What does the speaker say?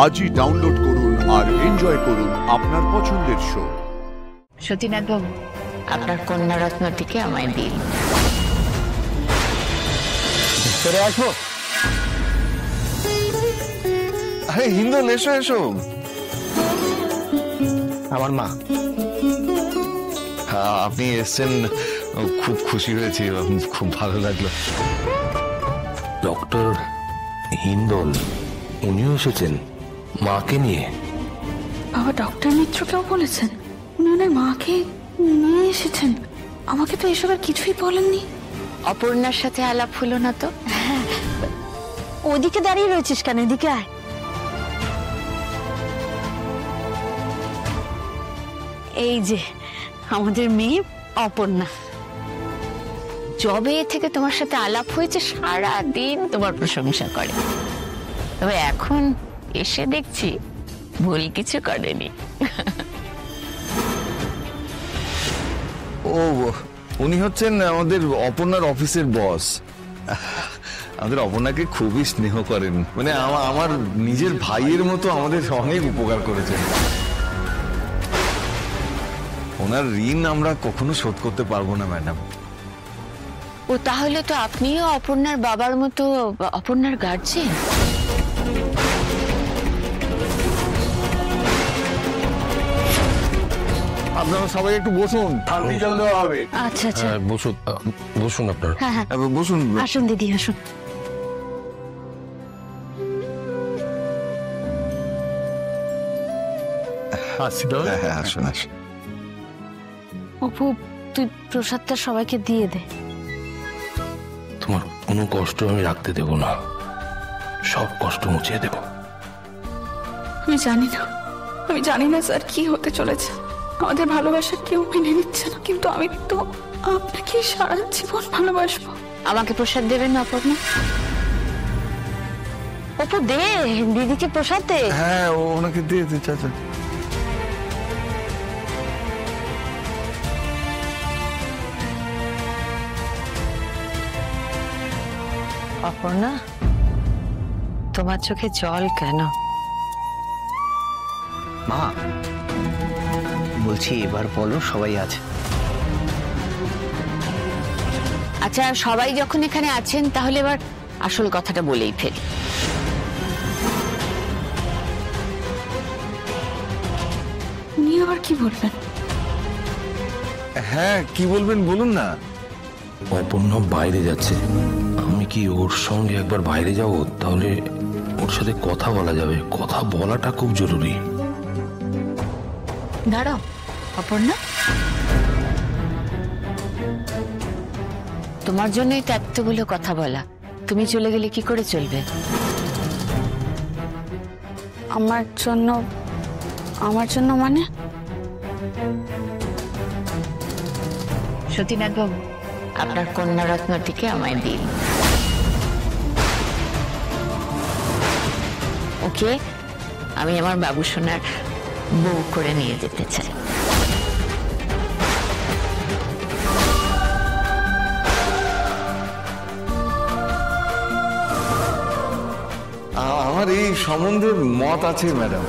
আজই ডাউনলোড করুন আর এনজয় করুন আপনার পছন্দের শো। সতীনাথ বাবু, আপনার কন্যারত্নটিকে আমায় দিন। চলে আসবো। আরে হিন্দল, এসো এসো। আমার মা। আপনি এসছেন, খুব খুশি হয়েছি, খুব ভালো লাগলো। ডক্টর হিন্দল উনিও এসেছেন মাকে নিয়ে? বাবা ডক্টর মিত্রকেও বলেছেন উনি ওনার মাকে নিয়ে এসেছেন? আমাকে তো এসবের কিছুই বলেননি। অপর্ণার সাথে আলাপ হলো না তো? হ্যাঁ, ওদিকে দাঁড়িয়ে রয়েছিস কেন? এদিকে আয়। এই যে আমাদের মেয়ে অপর্ণা। জবে থেকে তোমার সাথে আলাপ হয়েছে, সারা দিন তোমার প্রশংসা করে, তবে এখন এসে দেখছি ভুল কিছু করেনি। ও, উনি হচ্ছেন আমাদের অপর্ণার অফিসের বস। আমাদের অপর্ণাকে খুবই স্নেহ করেন, মানে আমার নিজের ভাইয়ের মতো আমাদের অনেক উপকার করেছেন। ওনার ঋণ আমরা কখনো শোধ করতে পারবো না ম্যাডাম। ও, তাহলে তো আপনিও অপর্ণার বাবার মতো অপর্ণার গার্জিয়ান। আপনারা সবাই একটু বসুন, শান্তি জল দেওয়া হবে। আচ্ছা আচ্ছা, বসুন বসুন আপনার। হ্যাঁ হ্যাঁ, বসুন। আসুন দিদি আসুন। হ্যাঁ, আসুন আসুন। অপু, তুই প্রসাদটা সবাইকে দিয়ে দে। তোমার কোনো কষ্ট আমি রাখতে দেব না, সব কষ্ট মুছিয়ে দেব। আমি জানি না স্যার কি হতে চলেছে। আমাদের ভালোবাসা কেউ মেনে নিচ্ছে না, কিন্তু আমি তো আপনাকে সারা জীবন ভালোবাসবো। আমাকে প্রসাদ দেবেন না অপর্ণা? অপু দে, দিদিকে প্রসাদ দে। হ্যাঁ, ওনাকে দিয়ে দে চাচা। অপর্ণা, তোমার চোখে জল কেন? মা বলছি, এবার বলো সবাই আছে? আচ্ছা, সবাই যখন এখানে আছেন তাহলে এবার আসল কথাটা বলেই ফেলি। উনি আবার কি বলবেন? হ্যাঁ, কি বলবেন বলুন না। অপর্ণা বাইরে যাচ্ছে, আমি কি ওর সঙ্গে একবার বাইরে যাব? তাহলে ওর সাথে কথা বলা যাবে, কথা বলাটা খুব জরুরি। দাঁড়াও অপর্ণা, তোমার জন্যই তো এতগুলো কথা বলা, তুমি চলে গেলে কি করে চলবে? আমার জন্য মানে? সতীনাথ বাবু, আপনার কন্যারত্নটিকে আমায় দিন। ওকে আমি আমার বাবু সোনার বউ করে নিয়ে যেতে চাই। আমার এই সম্বন্ধে মত আছে ম্যাডাম।